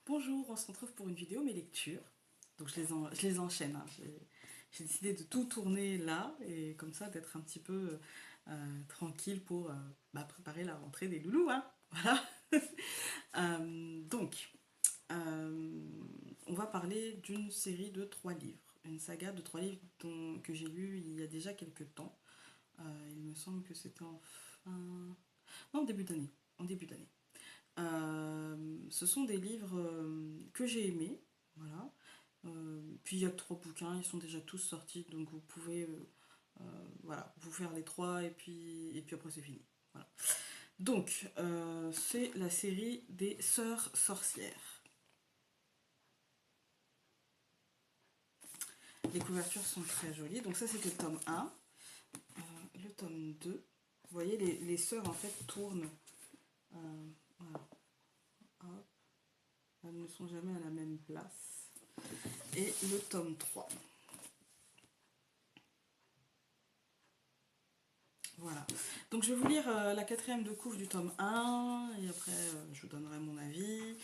Bonjour, on se retrouve pour une vidéo mes lectures. Donc je les enchaîne, hein. J'ai décidé de tout tourner là et comme ça d'être un petit peu tranquille pour préparer la rentrée des loulous, hein. Voilà. Donc, on va parler d'une série de 3 livres, une saga de 3 livres que j'ai lu il y a déjà quelques temps. Il me semble que c'était en fin... Non, en début d'année. En début d'année. Ce sont des livres que j'ai aimés, voilà. Puis il y a 3 bouquins, ils sont déjà tous sortis, donc vous pouvez voilà, vous faire les 3 et puis après c'est fini. Voilà. Donc, c'est la série des Sœurs Sorcières. Les couvertures sont très jolies, donc ça c'était le tome 1. Le tome 2, vous voyez les sœurs en fait tournent. Voilà. Hop. Elles ne sont jamais à la même place. Et le tome 3. Voilà. Donc je vais vous lire la 4e de couve du tome 1 et après je vous donnerai mon avis,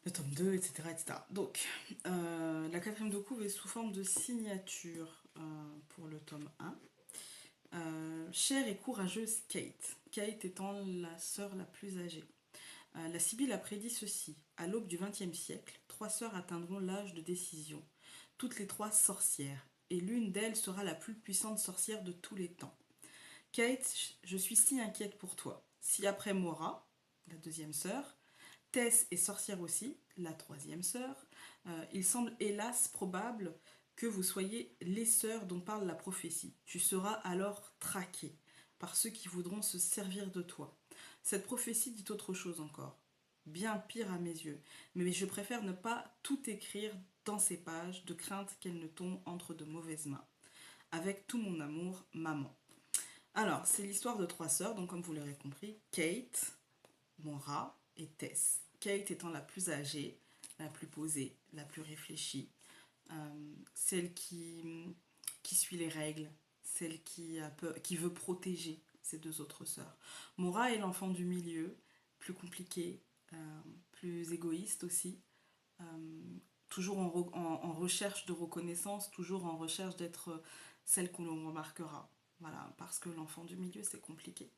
le tome 2, etc. etc. Donc la 4e de couve est sous forme de signature pour le tome 1. Chère et courageuse Kate. Kate étant la sœur la plus âgée. La Sibylle a prédit ceci. À l'aube du XXe siècle, 3 sœurs atteindront l'âge de décision. Toutes les 3 sorcières. Et l'une d'elles sera la plus puissante sorcière de tous les temps. Kate, je suis si inquiète pour toi. Si après Maura, la 2e sœur, Tess est sorcière aussi, la 3e sœur, il semble hélas probable que vous soyez les sœurs dont parle la prophétie. Tu seras alors traquée par ceux qui voudront se servir de toi. Cette prophétie dit autre chose encore, bien pire à mes yeux, mais je préfère ne pas tout écrire dans ces pages de crainte qu'elle ne tombe entre de mauvaises mains. Avec tout mon amour, maman. Alors, c'est l'histoire de 3 sœurs, donc comme vous l'aurez compris, Kate, Maura et Tess. Kate étant la plus âgée, la plus posée, la plus réfléchie, celle qui suit les règles, celle qui veut protéger ses 2 autres sœurs. Maura est l'enfant du milieu, plus compliqué, plus égoïste aussi, euh, toujours en recherche de reconnaissance, toujours en recherche d'être celle qu'on l'on remarquera. Voilà, parce que l'enfant du milieu, c'est compliqué.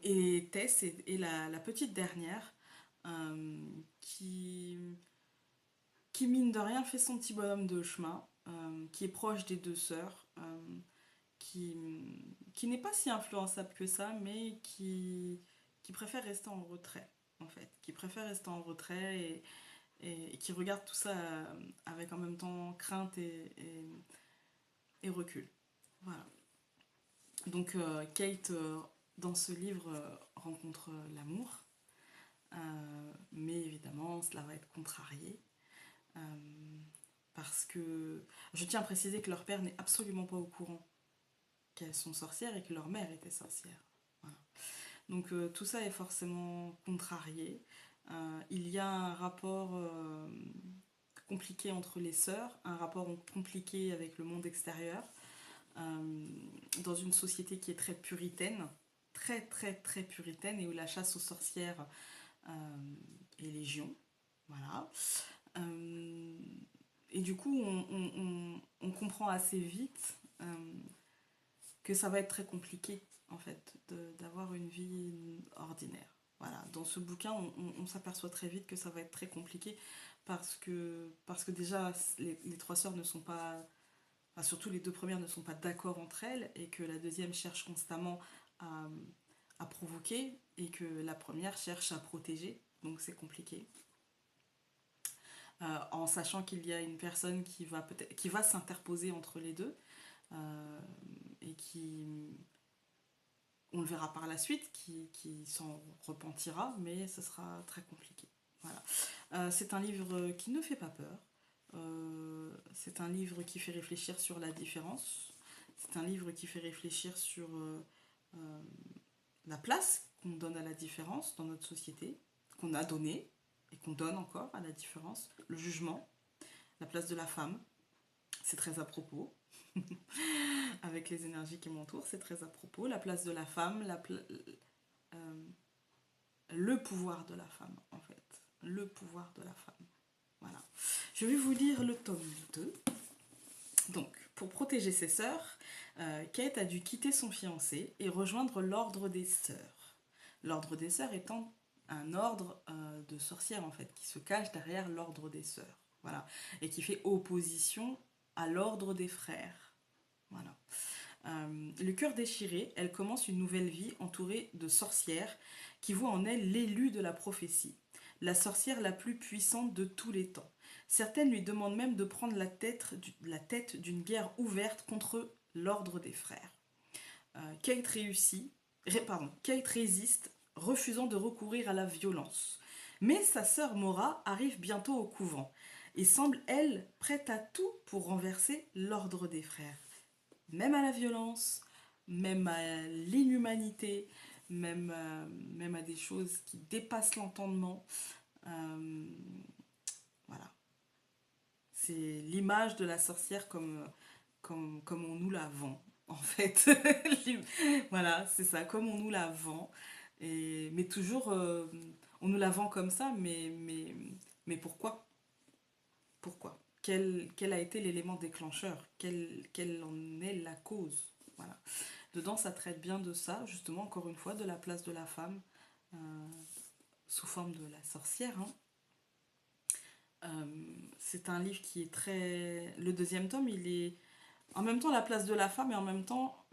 Et Tess est la petite dernière euh, qui, qui, mine de rien, fait son petit bonhomme de chemin, qui est proche des 2 sœurs, qui, qui n'est pas si influençable que ça, mais qui préfère rester en retrait, en fait. Qui préfère rester en retrait et qui regarde tout ça avec en même temps crainte et recul. Voilà. Donc Kate, dans ce livre, rencontre l'amour, mais évidemment, cela va être contrarié. euh, Parce que je tiens à préciser que leur père n'est absolument pas au courant qu'elles sont sorcières et que leur mère était sorcière. Voilà. Donc tout ça est forcément contrarié. Il y a un rapport compliqué entre les sœurs, un rapport compliqué avec le monde extérieur, euh, dans une société qui est très puritaine, très très très puritaine, et où la chasse aux sorcières est légion. Voilà. Euh, et du coup, on comprend assez vite que ça va être très compliqué, en fait, d'avoir une vie ordinaire. Voilà. Dans ce bouquin, on s'aperçoit très vite que ça va être très compliqué parce que déjà, les 3 sœurs ne sont pas, enfin, surtout les 2 premières ne sont pas d'accord entre elles et que la deuxième cherche constamment à, à provoquer et que la première cherche à protéger. Donc c'est compliqué. En sachant qu'il y a une personne qui va s'interposer entre les deux et qui, on le verra par la suite, qui s'en repentira, mais ce sera très compliqué. Voilà. C'est un livre qui ne fait pas peur. C'est un livre qui fait réfléchir sur la différence. C'est un livre qui fait réfléchir sur euh, la place qu'on donne à la différence dans notre société, qu'on a donné et qu'on donne encore à la différence. Le jugement, la place de la femme, c'est très à propos. Avec les énergies qui m'entourent, c'est très à propos. La place de la femme, euh, le pouvoir de la femme, en fait. Le pouvoir de la femme. Voilà. Je vais vous lire le tome 2. Donc, pour protéger ses sœurs, Kate a dû quitter son fiancé et rejoindre l'ordre des sœurs. L'ordre des sœurs étant un ordre de sorcières, en fait, qui se cache derrière l'ordre des sœurs. Voilà. Et qui fait opposition à l'ordre des frères. Voilà. Le cœur déchiré, elle commence une nouvelle vie entourée de sorcières qui voient en elle l'élu de la prophétie, la sorcière la plus puissante de tous les temps. Certaines lui demandent même de prendre la tête d'une guerre ouverte contre l'ordre des frères. Kate résiste, refusant de recourir à la violence. Mais sa sœur Mora arrive bientôt au couvent et semble, elle, prête à tout pour renverser l'ordre des frères. Même à la violence, même à l'inhumanité, même à des choses qui dépassent l'entendement. Voilà. C'est l'image de la sorcière comme on nous la vend, en fait. Voilà, c'est ça, comme on nous la vend. Mais toujours, on nous la vend comme ça, mais pourquoi? Pourquoi? Quel a été l'élément déclencheur? Quelle en est la cause? Voilà. Dedans, ça traite bien de ça, justement, encore une fois, de la place de la femme sous forme de la sorcière. Hein. C'est un livre qui est très... Le deuxième tome, il est en même temps la place de la femme et en même temps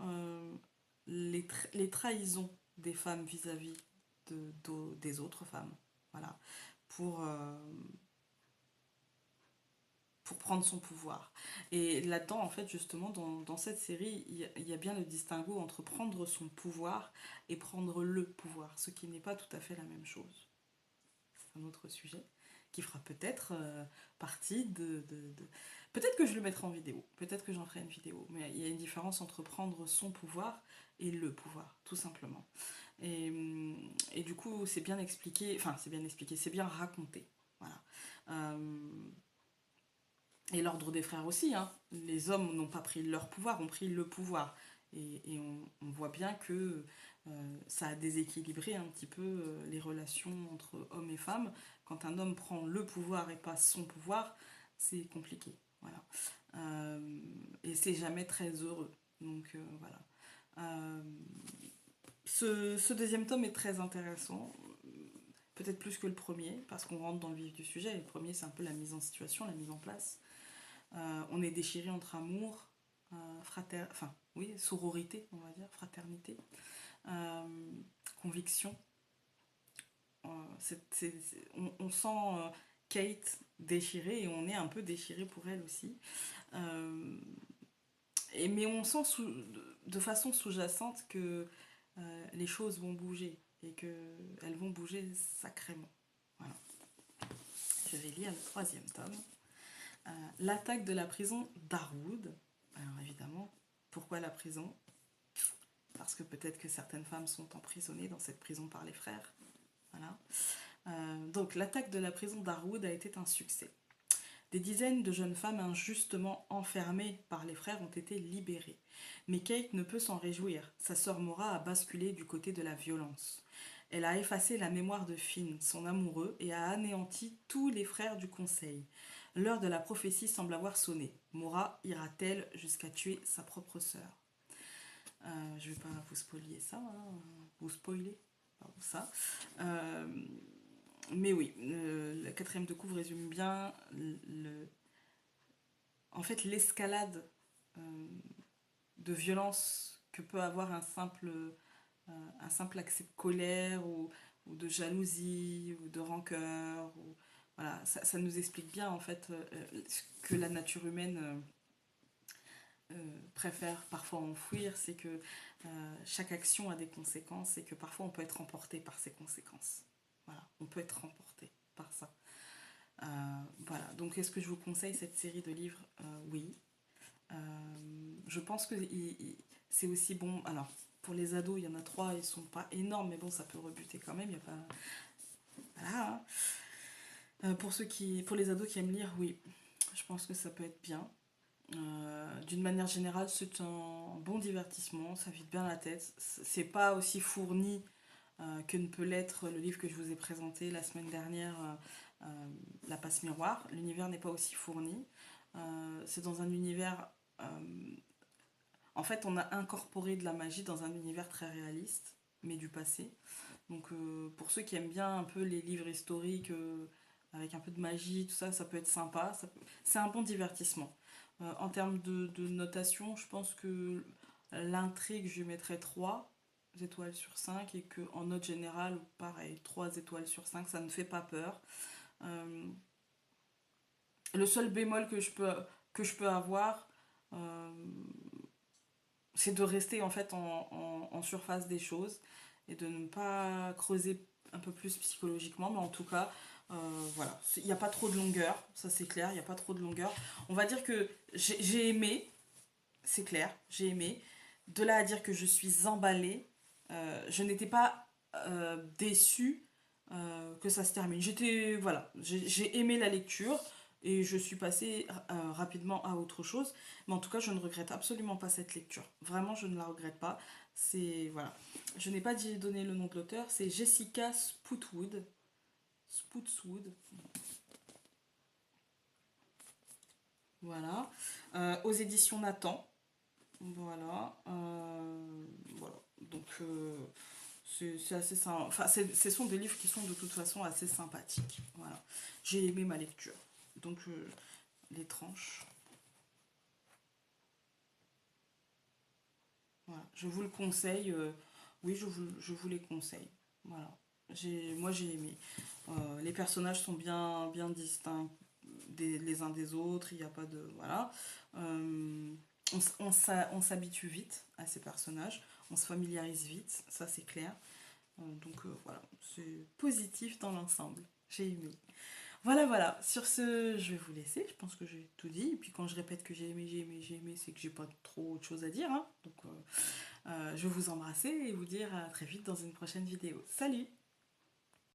les trahisons des femmes vis-à-vis des autres femmes. Voilà. Pour, pour prendre son pouvoir. Et là-dedans, en fait, justement, dans cette série, il y a bien le distinguo entre prendre son pouvoir et prendre le pouvoir, ce qui n'est pas tout à fait la même chose. C'est un autre sujet qui fera peut-être partie Peut-être que je le mettrai en vidéo, peut-être que j'en ferai une vidéo, mais il y a une différence entre prendre son pouvoir et le pouvoir, tout simplement. Et du coup, c'est bien expliqué, enfin, c'est bien raconté. Voilà. Et l'ordre des frères aussi, hein. Les hommes n'ont pas pris leur pouvoir, ont pris le pouvoir. Et on voit bien que ça a déséquilibré un petit peu les relations entre hommes et femmes. Quand un homme prend le pouvoir et pas son pouvoir, c'est compliqué. Voilà. Et c'est jamais très heureux. Donc voilà. Euh, ce deuxième tome est très intéressant. Peut-être plus que le premier, parce qu'on rentre dans le vif du sujet. Le premier, c'est un peu la mise en situation, la mise en place. On est déchiré entre amour, sororité, on va dire, fraternité, conviction. On sent Kate déchirée et on est un peu déchiré pour elle aussi. Mais on sent de façon sous-jacente que les choses vont bouger et qu'elles vont bouger sacrément. Voilà. Je vais lire le troisième tome. L'attaque de la prison d'Arwood. Alors évidemment, pourquoi la prison? Parce que peut-être que certaines femmes sont emprisonnées dans cette prison par les frères. Voilà. Donc l'attaque de la prison d'Arwood a été un succès. Des dizaines de jeunes femmes injustement enfermées par les frères ont été libérées. Mais Kate ne peut s'en réjouir. Sa sœur Mora a basculé du côté de la violence. Elle a effacé la mémoire de Finn, son amoureux, et a anéanti tous les frères du conseil. L'heure de la prophétie semble avoir sonné. Mora ira-t-elle jusqu'à tuer sa propre sœur? Je ne vais pas vous spoiler ça, hein, vous spoiler ça. Mais oui, la quatrième de couve résume bien en fait l'escalade de violence que peut avoir un simple accès de colère ou de jalousie ou de rancœur. Voilà, ça nous explique bien en fait que la nature humaine préfère parfois enfouir, c'est que chaque action a des conséquences et que parfois on peut être emporté par ces conséquences. Voilà, on peut être emporté par ça. Voilà, donc est-ce que je vous conseille cette série de livres? Oui. Je pense que c'est aussi bon. Alors, pour les ados, il y en a 3, ils sont pas énormes, mais bon, ça peut rebuter quand même. Il y a pas. Voilà. Pour les ados qui aiment lire, oui, je pense que ça peut être bien. D'une manière générale, c'est un bon divertissement, ça vide bien la tête. C'est pas aussi fourni que ne peut l'être le livre que je vous ai présenté la semaine dernière, La Passe Miroir. L'univers n'est pas aussi fourni. C'est dans un univers... en fait, on a incorporé de la magie dans un univers très réaliste, mais du passé. Donc pour ceux qui aiment bien un peu les livres historiques avec un peu de magie, tout ça, ça peut être sympa. C'est un bon divertissement. En termes de notation, je pense que l'intrigue, je lui mettrais 3 étoiles sur 5 et qu'en note générale, pareil, 3 étoiles sur 5 ça ne fait pas peur. Euh, le seul bémol que je peux avoir, euh, c'est de rester en fait en surface des choses et de ne pas creuser un peu plus psychologiquement, mais en tout cas, voilà, il n'y a pas trop de longueur, ça c'est clair, il n'y a pas trop de longueur. On va dire que j'ai aimé, c'est clair, j'ai aimé. De là à dire que je suis emballée, je n'étais pas déçue que ça se termine. J'étais, voilà, j'ai aimé la lecture et je suis passée rapidement à autre chose. Mais en tout cas, je ne regrette absolument pas cette lecture. Vraiment, je ne la regrette pas. C'est, voilà. Je n'ai pas donné le nom de l'auteur, c'est Jessica Spootwood. Spootswood. Voilà. Aux éditions Nathan. Voilà. Voilà. Donc, c'est assez sympa. Enfin, ce sont des livres qui sont de toute façon assez sympathiques. Voilà. J'ai aimé ma lecture. Donc, les tranches. Voilà. Je vous le conseille. Oui, je vous les conseille. Voilà. Moi, j'ai aimé. Les personnages sont bien distincts les uns des autres. Il n'y a pas de. Voilà. On s'habitue vite à ces personnages. On se familiarise vite. Ça, c'est clair. Donc voilà, c'est positif dans l'ensemble. J'ai aimé. Voilà, voilà. Sur ce, je vais vous laisser. Je pense que j'ai tout dit. Et puis quand je répète que j'ai aimé, j'ai aimé, j'ai aimé, c'est que j'ai pas trop autre chose à dire, hein. Donc je vais vous embrasser et vous dire à très vite dans une prochaine vidéo. Salut!